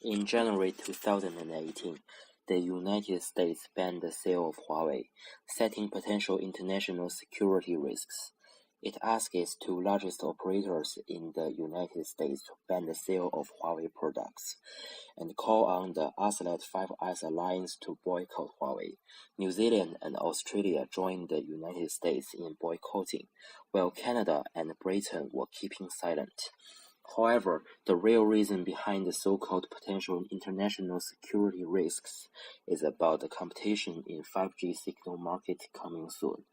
In January 2018, the United States banned the sale of Huawei, citing potential international security risks. It asked its two largest operators in the United States to ban the sale of Huawei products, and call on the ASEAN Five Eyes Alliance to boycott Huawei. New Zealand and Australia joined the United States in boycotting, while Canada and Britain were keeping silent. However, the real reason behind the so-called potential international security risks is about the competition in 5G signal market coming soon.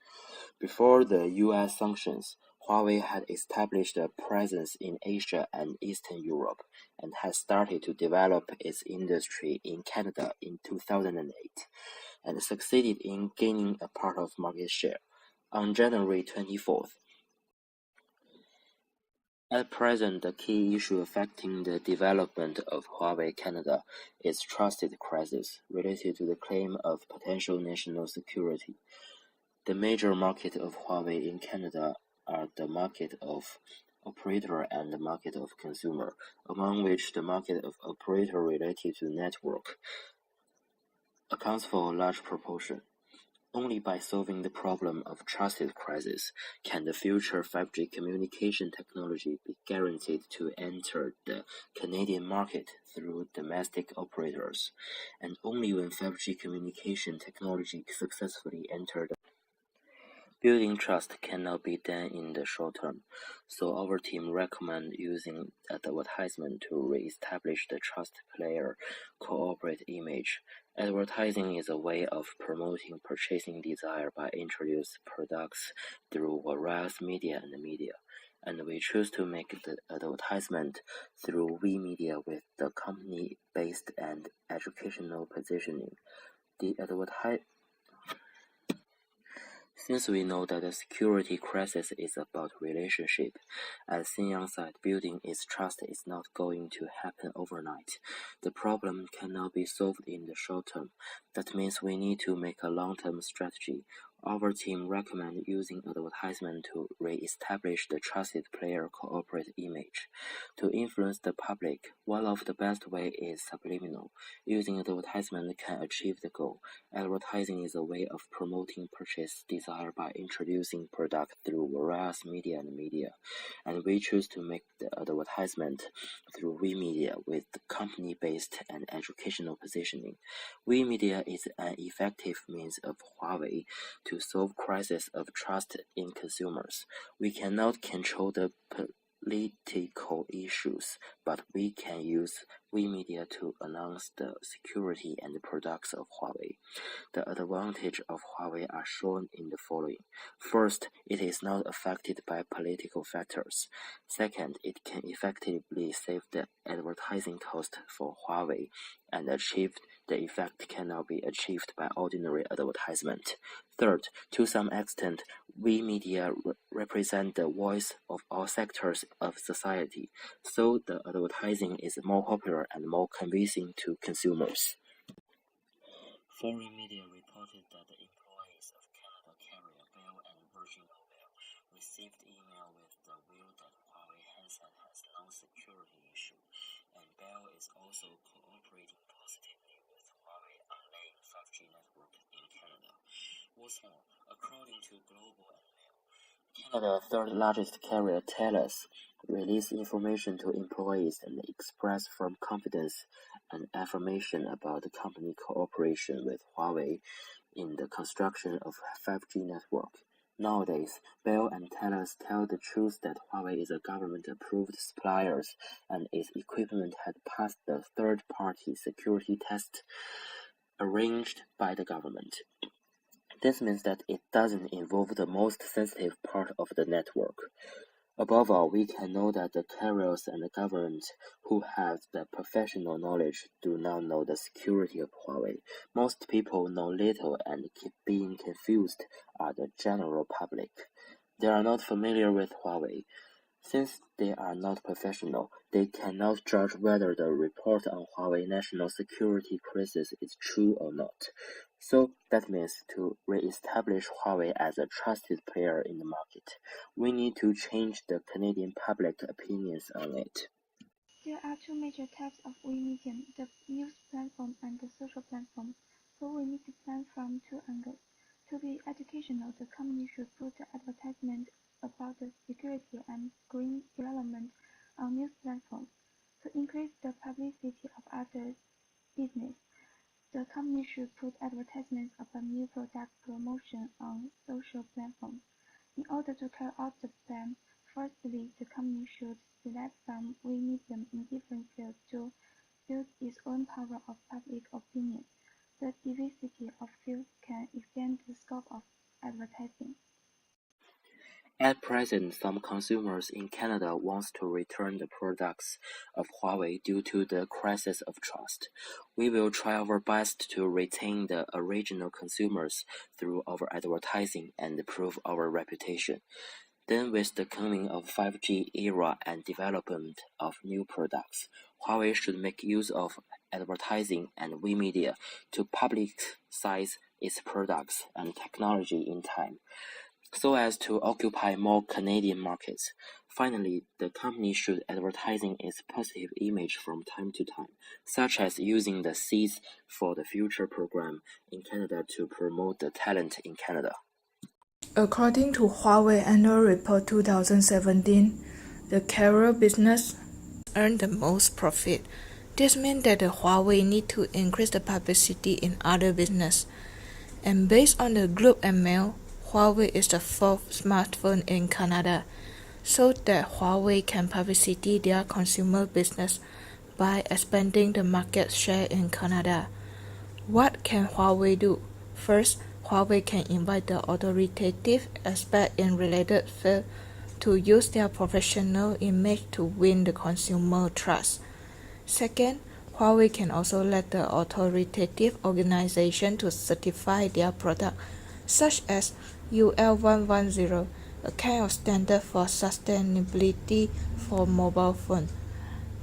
Before the US sanctions, Huawei had established a presence in Asia and Eastern Europe and had started to develop its industry in Canada in 2008 and succeeded in gaining a part of market share. On January 24th, at present, the key issue affecting the development of Huawei Canada is trusted crisis related to the claim of potential national security. The major market of Huawei in Canada are the market of operator and the market of consumer, among which the market of operator related to network accounts for a large proportion. Only by solving the problem of trusted crisis can the future 5G communication technology be guaranteed to enter the Canadian market through domestic operators, and only when 5G communication technology successfully enters the building trust cannot be done in the short term, so our team recommend using advertisement to re-establish the trust player corporate image. Advertising is a way of promoting purchasing desire by introducing products through various media, and we choose to make the advertisement through WeMedia with the company-based and educational positioning. Since we know that the security crisis is about relationship, as Xinjiang said, building its trust is not going to happen overnight. The problem cannot be solved in the short term. That means we need to make a long-term strategy. Our team recommends using advertisement to re-establish the trusted player corporate image. To influence the public, one of the best ways is subliminal. Using advertisement can achieve the goal. Advertising is a way of promoting purchase desire by introducing products through various media, and we choose to make the advertisement through WeMedia with company-based and educational positioning. WeMedia is an effective means of Huawei to solve crisis of trust in consumers. We cannot control the political issues, but we can use WeMedia to announce the security and the products of Huawei. The advantages of Huawei are shown in the following. First, it is not affected by political factors. Second, it can effectively save the advertising cost for Huawei and achieve the effect cannot be achieved by ordinary advertisement. Third, to some extent, WeMedia represent the voice of all sectors of society, so the advertising is more popular and more convincing to consumers. Foreign media reported that the employees of Canada carrier Bell and Virgin Mobile received email with the view that Huawei handset has non-security issue, and Bell is also cooperating positively with Huawei on laying 5G network in Canada. What's more, according to Global and Mail, Canada's third largest carrier Telus released information to employees and expressed firm confidence and affirmation about the company cooperation with Huawei in the construction of 5G network. Nowadays, Bell and Telus tell the truth that Huawei is a government-approved supplier and its equipment had passed the third-party security test arranged by the government. This means that it doesn't involve the most sensitive part of the network. Above all, we can know that the carriers and the government who have the professional knowledge do not know the security of Huawei. Most people know little and keep being confused are the general public. They are not familiar with Huawei. Since they are not professional, they cannot judge whether the report on Huawei national security crisis is true or not. So that means to re-establish Huawei as a trusted player in the market, we need to change the Canadian public opinions on it. There are two major types of WeMedium, the news platform and the social platform. For WeMedium platform, two angles. To be educational, the company should put advertisement about the security and green development on news platforms. To increase the publicity of other business, the company should put advertisements about new product promotion on social platforms. In order to carry out the plan, firstly, the company should select some WeMedium in different fields to build its own power of public opinion. The diversity of fields can extend the scope of advertising. At present, some consumers in Canada want to return the products of Huawei due to the crisis of trust. We will try our best to retain the original consumers through our advertising and improve our reputation. Then with the coming of 5G era and development of new products, Huawei should make use of advertising and WeMedia to publicize its products and technology in time, so as to occupy more Canadian markets. Finally, the company should advertising its positive image from time to time, such as using the Seeds for the Future program in Canada to promote the talent in Canada. According to Huawei Annual Report 2017, the carrier business earned the most profit. This means that the Huawei need to increase the publicity in other business. And based on the Globe and Mail, Huawei is the fourth smartphone in Canada, so that Huawei can publicity their consumer business by expanding the market share in Canada. What can Huawei do? First, Huawei can invite the authoritative experts in related fields to use their professional image to win the consumer trust. Second, Huawei can also let the authoritative organization to certify their product, such as UL110, a kind of standard for sustainability for mobile phones.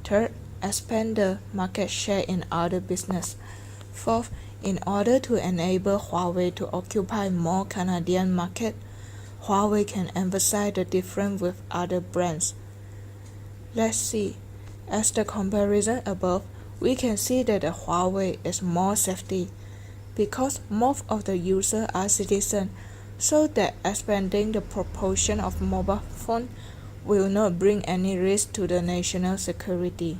Third, expand the market share in other business. Fourth, in order to enable Huawei to occupy more Canadian market, Huawei can emphasize the difference with other brands. Let's see. As the comparison above, we can see that the Huawei is more safety, because most of the users are citizens, so that expanding the proportion of mobile phones will not bring any risk to the national security.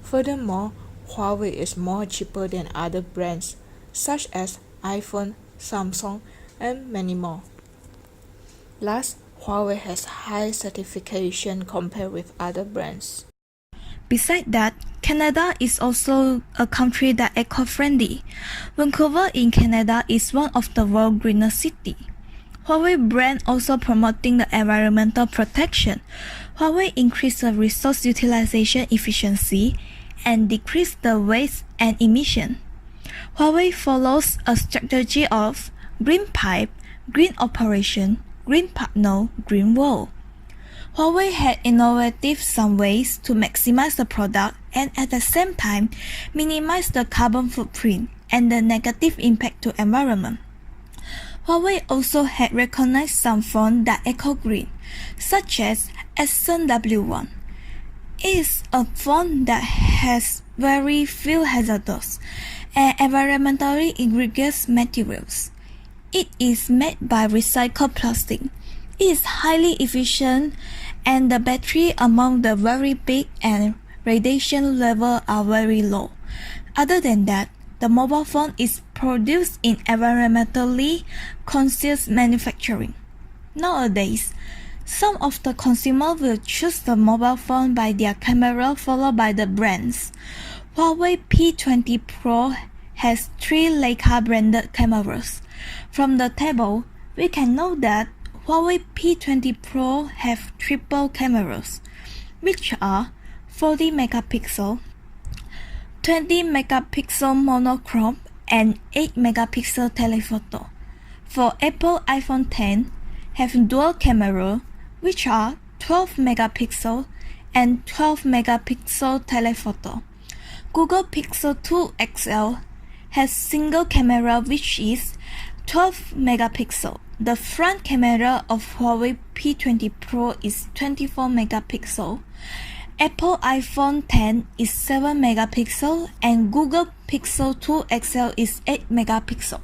Furthermore, Huawei is more cheaper than other brands, such as iPhone, Samsung, and many more. Last, Huawei has high certification compared with other brands. Besides that, Canada is also a country that is eco-friendly. Vancouver in Canada is one of the world's greenest cities. Huawei brand also promoting the environmental protection. Huawei increase the resource utilization efficiency and decrease the waste and emission. Huawei follows a strategy of green pipe, green operation, green partner, green world. Huawei had innovative some ways to maximize the product and at the same time minimize the carbon footprint and the negative impact to environment. Huawei also had recognized some phones that eco-green, such as Epson W1. It is a phone that has very few hazardous and environmentally ingenious materials. It is made by recycled plastic. It is highly efficient and the battery among the very big and radiation level are very low. Other than that, the mobile phone is produced in environmentally conscious manufacturing. Nowadays, some of the consumers will choose the mobile phone by their camera followed by the brands. Huawei P20 Pro has 3 Leica branded cameras. From the table, we can know that Huawei P20 Pro have triple cameras, which are 40 megapixel, 20 megapixel monochrome, and 8 megapixel telephoto. For Apple iPhone X, have dual camera, which are 12 megapixel and 12 megapixel telephoto. Google Pixel 2 XL has single camera, which is 12 megapixel. The front camera of Huawei P20 Pro is 24 megapixel Apple iPhone 10 is 7 megapixel and Google Pixel 2 XL is 8 megapixel.